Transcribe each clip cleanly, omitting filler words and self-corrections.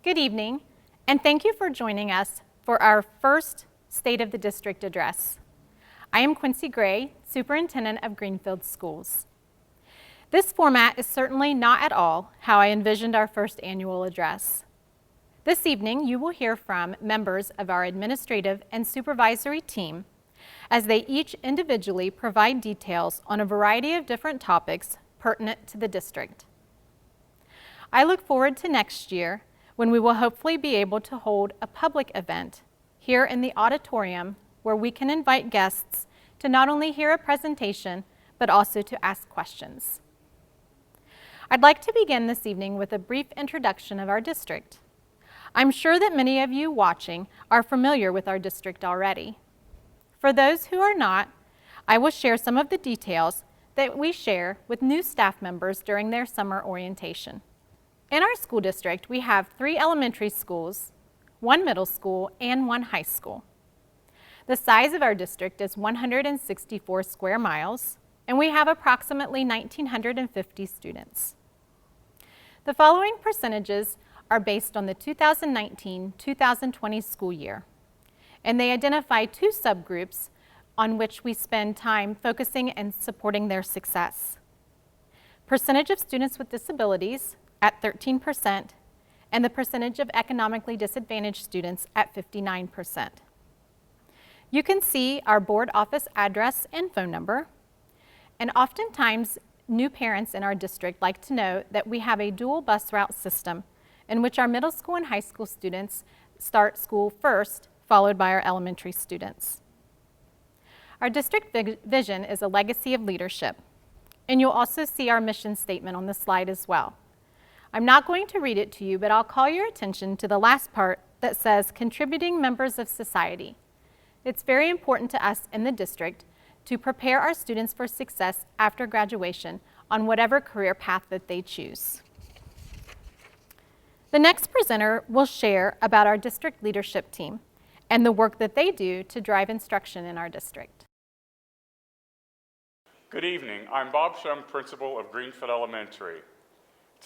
Good evening, and thank you for joining us for our first State of the District address. I am Quincy Gray, Superintendent of Greenfield Schools. This format is certainly not at all how I envisioned our first annual address. This evening, you will hear from members of our administrative and supervisory team as they each individually provide details on a variety of different topics pertinent to the district. I look forward to next year when we will hopefully be able to hold a public event here in the auditorium where we can invite guests to not only hear a presentation, but also to ask questions. I'd like to begin this evening with a brief introduction of our district. I'm sure that many of you watching are familiar with our district already. For those who are not, I will share some of the details that we share with new staff members during their summer orientation. In our school district, we have 3 elementary schools, 1 middle school, and 1 high school. The size of our district is 164 square miles, and we have approximately 1,950 students. The following percentages are based on the 2019-2020 school year, and they identify 2 subgroups on which we spend time focusing and supporting their success. Percentage of students with disabilities at 13%, and the percentage of economically disadvantaged students at 59%. You can see our board office address and phone number, and oftentimes new parents in our district like to know that we have a dual bus route system in which our middle school and high school students start school first, followed by our elementary students. Our district vision is a legacy of leadership, and you'll also see our mission statement on the slide as well. I'm not going to read it to you, but I'll call your attention to the last part that says contributing members of society. It's very important to us in the district to prepare our students for success after graduation on whatever career path that they choose. The next presenter will share about our district leadership team and the work that they do to drive instruction in our district. Good evening. I'm Bob Shum, principal of Greenfield Elementary.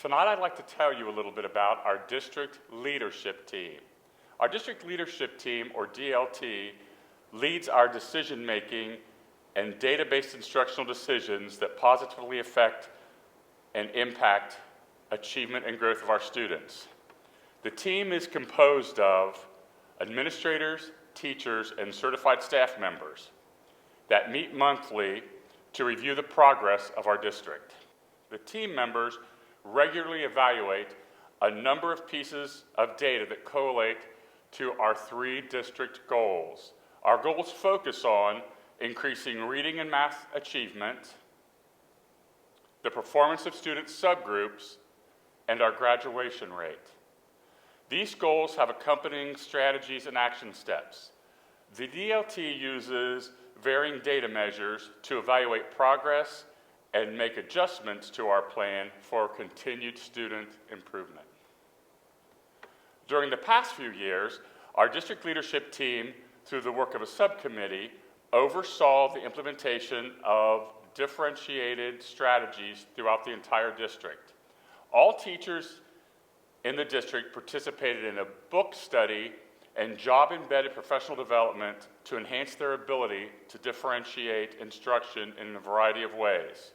Tonight I'd like to tell you a little bit about our district leadership team. Our district leadership team, or DLT, leads our decision-making and data-based instructional decisions that positively affect and impact achievement and growth of our students. The team is composed of administrators, teachers, and certified staff members that meet monthly to review the progress of our district. The team members regularly evaluate a number of pieces of data that correlate to our 3 district goals. Our goals focus on increasing reading and math achievement, the performance of student subgroups, and our graduation rate. These goals have accompanying strategies and action steps. The DLT uses varying data measures to evaluate progress and make adjustments to our plan for continued student improvement. During the past few years, our district leadership team, through the work of a subcommittee, oversaw the implementation of differentiated strategies throughout the entire district. All teachers in the district participated in a book study and job-embedded professional development to enhance their ability to differentiate instruction in a variety of ways.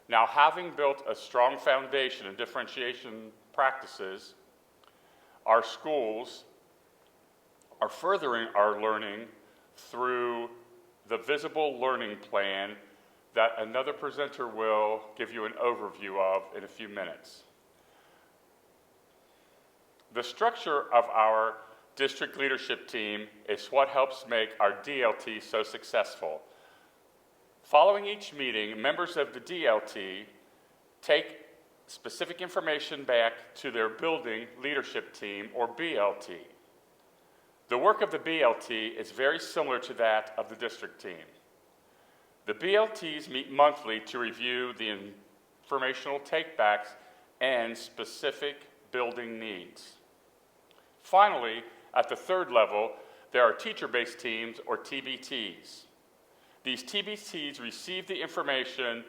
Now, having built a strong foundation in differentiation practices, our schools are furthering our learning through the visible learning plan that another presenter will give you an overview of in a few minutes. The structure of our district leadership team is what helps make our DLT so successful. Following each meeting, members of the DLT take specific information back to their building leadership team, or BLT. The work of the BLT is very similar to that of the district team. The BLTs meet monthly to review the informational takebacks and specific building needs. Finally, at the 3rd level, there are teacher-based teams, or TBTs. These TBTs receive the information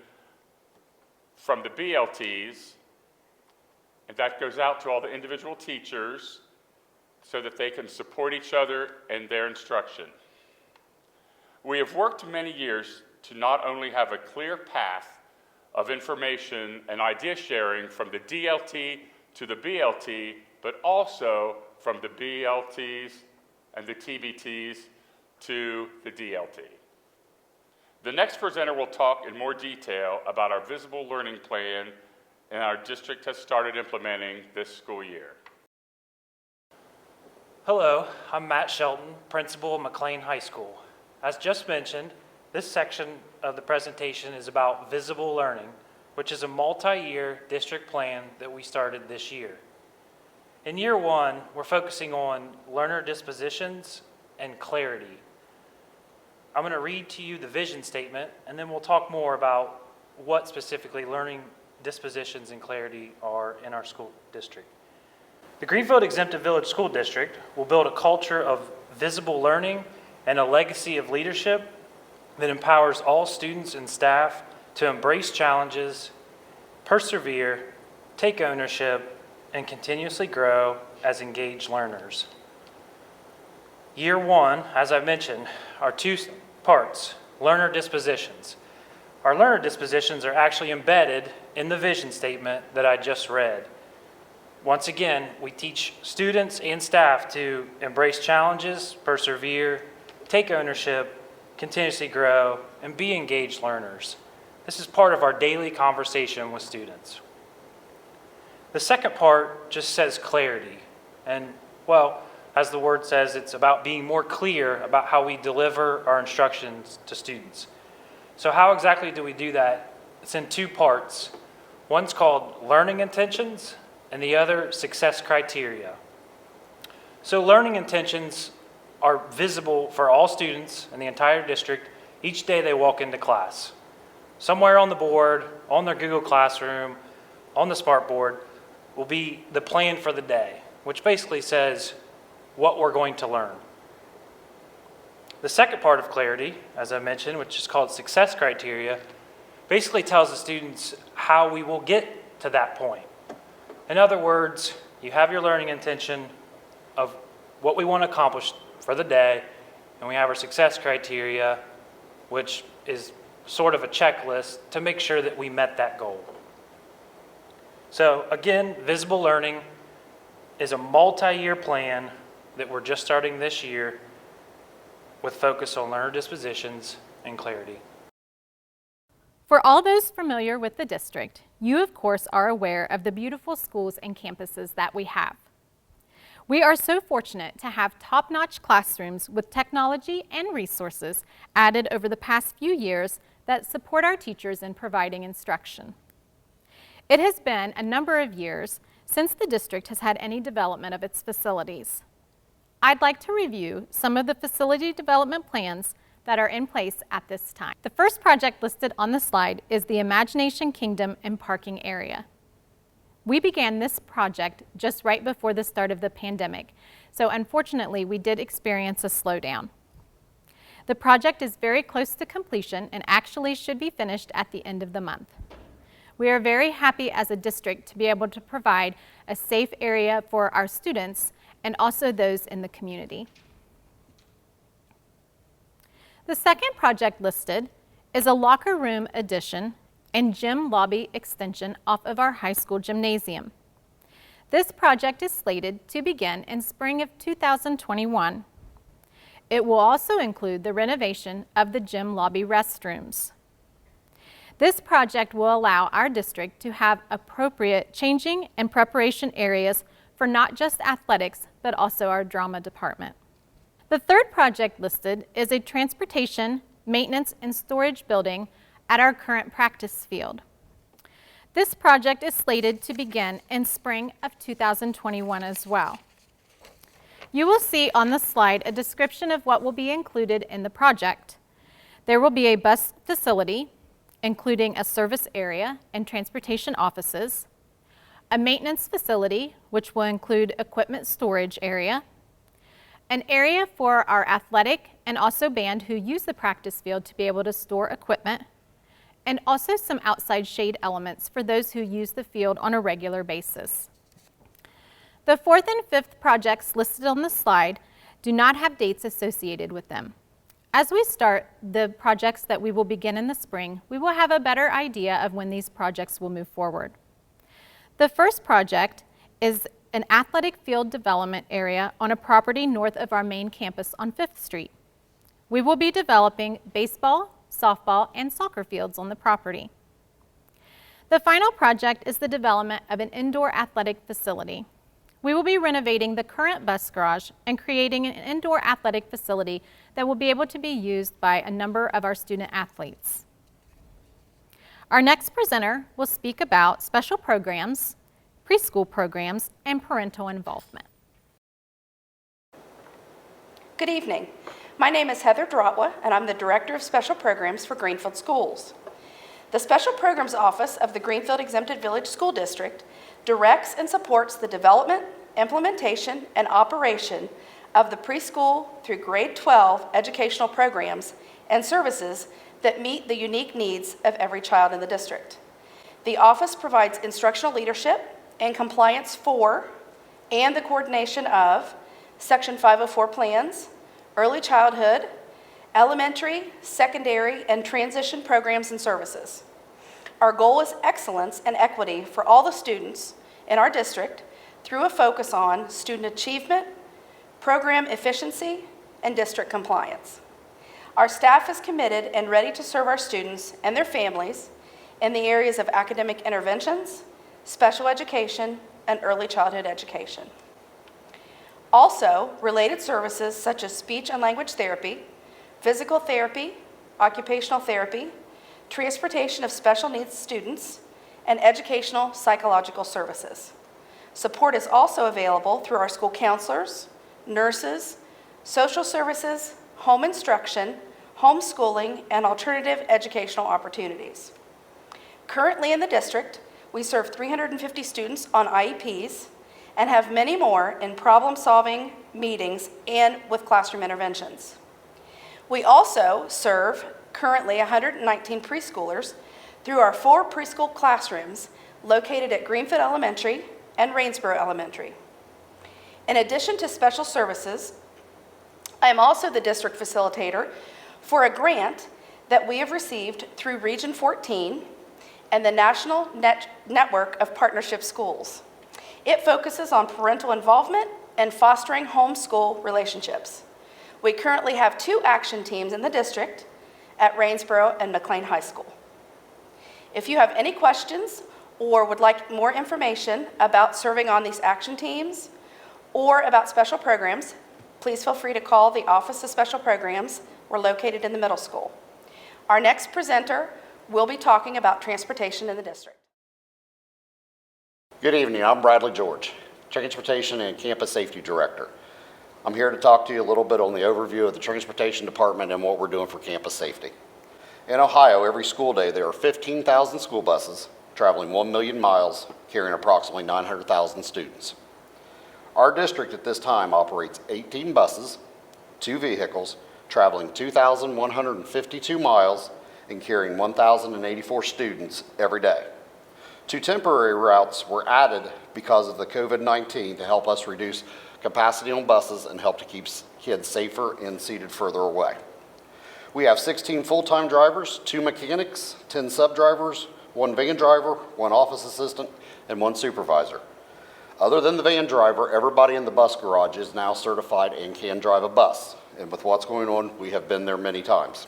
from the BLTs and and that goes out to all the individual teachers so that they can support each other in their instruction. We have worked many years to not only have a clear path of information and idea sharing from the DLT to the BLT, but also from the BLTs and the TBTs to the DLT. The next presenter will talk in more detail about our visible learning plan and our district has started implementing this school year. Hello, I'm Matt Shelton, principal of McLean High School. As just mentioned, this section of the presentation is about visible learning, which is a multi-year district plan that we started this year. In year one, we're focusing on learner dispositions and clarity. I'm going to read to you the vision statement, and then we'll talk more about what specifically learning dispositions and clarity are in our school district. The Greenfield Exempted Village School District will build a culture of visible learning and a legacy of leadership that empowers all students and staff to embrace challenges, persevere, take ownership, and continuously grow as engaged learners. Year one, as I mentioned, are two parts, learner dispositions. Our learner dispositions are actually embedded in the vision statement that I just read. Once again, we teach students and staff to embrace challenges, persevere, take ownership, continuously grow, and be engaged learners. This is part of our daily conversation with students. The second part just says clarity. And, well, as the word says, it's about being more clear about how we deliver our instructions to students. So how exactly do we do that? It's in two parts. One's called learning intentions, and the other success criteria. So learning intentions are visible for all students in the entire district each day they walk into class. Somewhere on the board, on their Google Classroom, on the smartboard, will be the plan for the day, which basically says what we're going to learn. The second part of clarity, as I mentioned, which is called success criteria, basically tells the students how we will get to that point. In other words, you have your learning intention of what we want to accomplish for the day, and we have our success criteria, which is sort of a checklist to make sure that we met that goal. So again, visible learning is a multi-year plan that we're just starting this year with focus on learner dispositions and clarity. For all those familiar with the district, you of course are aware of the beautiful schools and campuses that we have. We are so fortunate to have top-notch classrooms with technology and resources added over the past few years that support our teachers in providing instruction. It has been a number of years since the district has had any development of its facilities. I'd like to review some of the facility development plans that are in place at this time. The first project listed on the slide is the Imagination Kingdom and Parking Area. We began this project just right before the start of the pandemic, so unfortunately we did experience a slowdown. The project is very close to completion and actually should be finished at the end of the month. We are very happy as a district to be able to provide a safe area for our students and also those in the community. The second project listed is a locker room addition and gym lobby extension off of our high school gymnasium. This project is slated to begin in spring of 2021. It will also include the renovation of the gym lobby restrooms. This project will allow our district to have appropriate changing and preparation areas for not just athletics, but also our drama department. The third project listed is a transportation, maintenance, and storage building at our current practice field. This project is slated to begin in spring of 2021 as well. You will see on the slide a description of what will be included in the project. There will be a bus facility, including a service area and transportation offices, a maintenance facility, which will include equipment storage area, an area for our athletic and also band who use the practice field to be able to store equipment, and also some outside shade elements for those who use the field on a regular basis. The fourth and fifth projects listed on the slide do not have dates associated with them. As we start the projects that we will begin in the spring, we will have a better idea of when these projects will move forward. The first project is an athletic field development area on a property north of our main campus on 5th Street. We will be developing baseball, softball, and soccer fields on the property. The final project is the development of an indoor athletic facility. We will be renovating the current bus garage and creating an indoor athletic facility that will be able to be used by a number of our student athletes. Our next presenter will speak about special programs, preschool programs, and parental involvement. Good evening. My name is Heather Dratwa, and I'm the Director of Special Programs for Greenfield Schools. The Special Programs Office of the Greenfield Exempted Village School District directs and supports the development, implementation, and operation of the preschool through grade 12 educational programs and services that meet the unique needs of every child in the district. The office provides instructional leadership and compliance for and the coordination of Section 504 plans, early childhood, elementary, secondary, and transition programs and services. Our goal is excellence and equity for all the students in our district through a focus on student achievement, program efficiency, and district compliance. Our staff is committed and ready to serve our students and their families in the areas of academic interventions, special education, and early childhood education. Also, related services such as speech and language therapy, physical therapy, occupational therapy, transportation of special needs students, and educational psychological services. Support is also available through our school counselors, nurses, social services, home instruction, homeschooling, and alternative educational opportunities. Currently in the district, we serve 350 students on IEPs and have many more in problem-solving meetings and with classroom interventions. We also serve currently 119 preschoolers through our 4 preschool classrooms located at Greenfield Elementary and Rainsboro Elementary. In addition to special services, I am also the district facilitator for a grant that we have received through Region 14 and the National Network of Partnership Schools. It focuses on parental involvement and fostering homeschool relationships. We currently have 2 action teams in the district at Rainsboro and McLean High School. If you have any questions or would like more information about serving on these action teams or about special programs, please feel free to call the Office of Special Programs. We're located in the middle school. Our next presenter will be talking about transportation in the district. Good evening, I'm Bradley George, Transportation and Campus Safety Director. I'm here to talk to you a little bit on the overview of the Transportation Department and what we're doing for campus safety. In Ohio, every school day there are 15,000 school buses traveling 1 million miles, carrying approximately 900,000 students. Our district at this time operates 18 buses, 2 vehicles, traveling 2,152 miles and carrying 1,084 students every day. 2 temporary routes were added because of the COVID-19 to help us reduce capacity on buses and help to keep kids safer and seated further away. We have 16 full-time drivers, 2 mechanics, 10 sub-drivers, 1 van driver, 1 office assistant, and 1 supervisor. Other than the van driver, everybody in the bus garage is now certified and can drive a bus. And with what's going on, we have been there many times.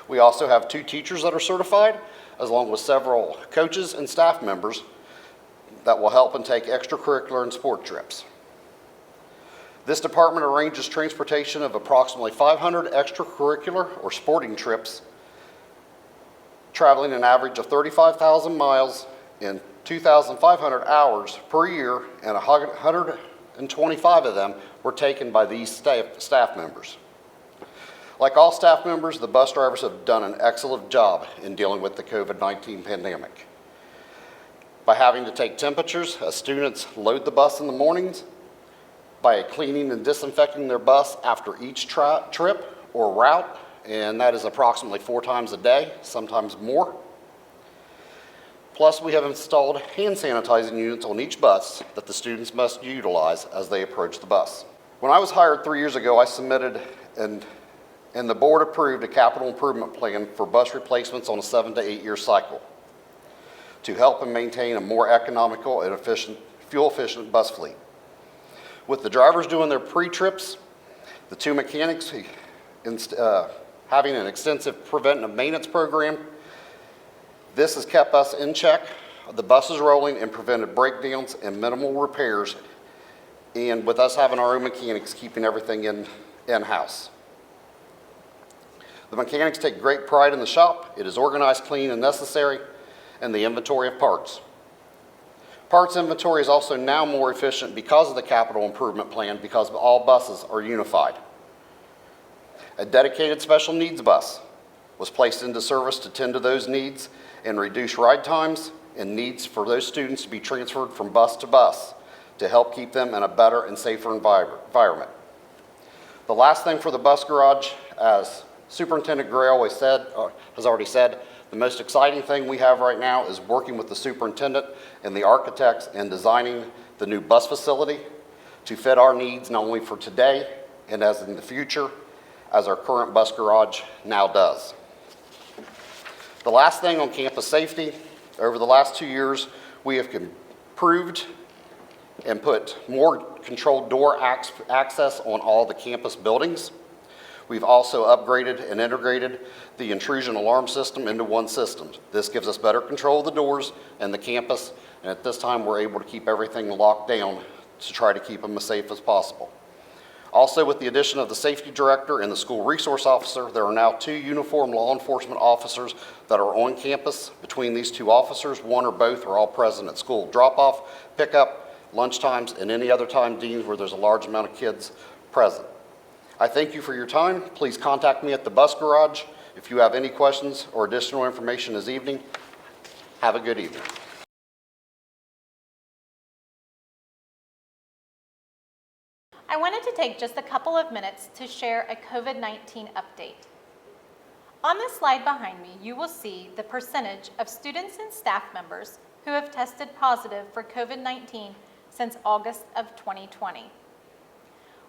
We also have 2 teachers that are certified, along with several coaches and staff members that will help and take extracurricular and sport trips. This department arranges transportation of approximately 500 extracurricular or sporting trips, traveling an average of 35,000 miles in 2,500 hours per year, and 125 of them were taken by these staff members. Like all staff members, the bus drivers have done an excellent job in dealing with the COVID-19 pandemic. By having to take temperatures as students load the bus in the mornings, by cleaning and disinfecting their bus after each trip or route, and that is approximately 4 times a day, sometimes more. Plus, we have installed hand sanitizing units on each bus that the students must utilize as they approach the bus. When I was hired 3 years ago, I submitted and the board approved a capital improvement plan for bus replacements on a 7 to 8 year cycle to help and maintain a more economical and fuel-efficient bus fleet. With the drivers doing their pre-trips, the 2 mechanics having an extensive preventive maintenance program, this has kept us in check, the buses rolling, and prevented breakdowns and minimal repairs, and with us having our own mechanics keeping everything in-house. The mechanics take great pride in the shop. It is organized, clean, and necessary, and the inventory of parts. Parts inventory is also now more efficient because of the capital improvement plan, because all buses are unified. A dedicated special needs bus was placed into service to tend to those needs and reduce ride times and needs for those students to be transferred from bus to bus to help keep them in a better and safer environment. The last thing for the bus garage, as Superintendent Gray has already said, the most exciting thing we have right now is working with the superintendent and the architects and designing the new bus facility to fit our needs not only for today and as in the future, as our current bus garage now does. The last thing on campus safety, over the last 2 years, we have improved and put more controlled door access on all the campus buildings. We've also upgraded and integrated the intrusion alarm system into one system. This gives us better control of the doors and the campus, and at this time we're able to keep everything locked down to try to keep them as safe as possible. Also, with the addition of the safety director and the school resource officer, there are now 2 uniformed law enforcement officers that are on campus. Between these 2 officers, one or both are all present at school drop-off, pickup, lunch times, and any other time deemed where there's a large amount of kids present. I thank you for your time. Please contact me at the bus garage if you have any questions or additional information this evening. Have a good evening. I wanted to take just a couple of minutes to share a COVID-19 update. On the slide behind me, you will see the percentage of students and staff members who have tested positive for COVID-19 since August of 2020.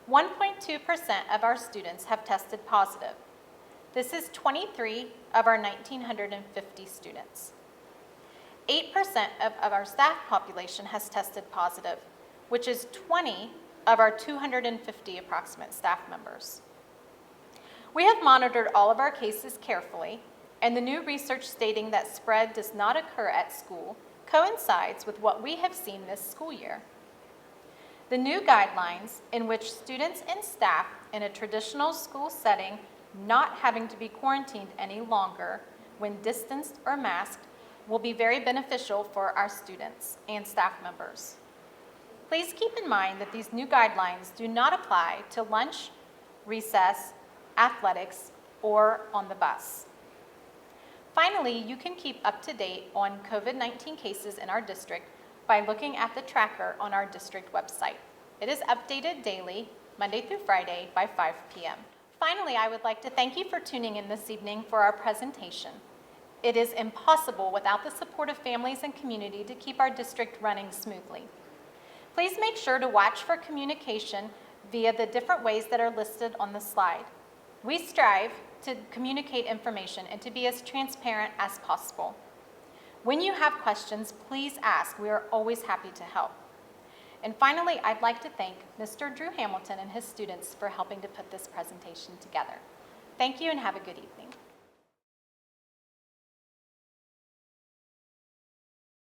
1.2% of our students have tested positive. This is 23 of our 1,950 students. 8% of our staff population has tested positive, which is 20 of our 250 approximate staff members. We have monitored all of our cases carefully, and the new research stating that spread does not occur at school coincides with what we have seen this school year. The new guidelines in which students and staff in a traditional school setting not having to be quarantined any longer when distanced or masked will be very beneficial for our students and staff members. Please keep in mind that these new guidelines do not apply to lunch, recess, athletics, or on the bus. Finally, you can keep up to date on COVID-19 cases in our district by looking at the tracker on our district website. It is updated daily, Monday through Friday by 5 p.m. Finally, I would like to thank you for tuning in this evening for our presentation. It is impossible without the support of families and community to keep our district running smoothly. Please make sure to watch for communication via the different ways that are listed on the slide. We strive to communicate information and to be as transparent as possible. When you have questions, please ask. We are always happy to help. And finally, I'd like to thank Mr. Drew Hamilton and his students for helping to put this presentation together. Thank you and have a good evening.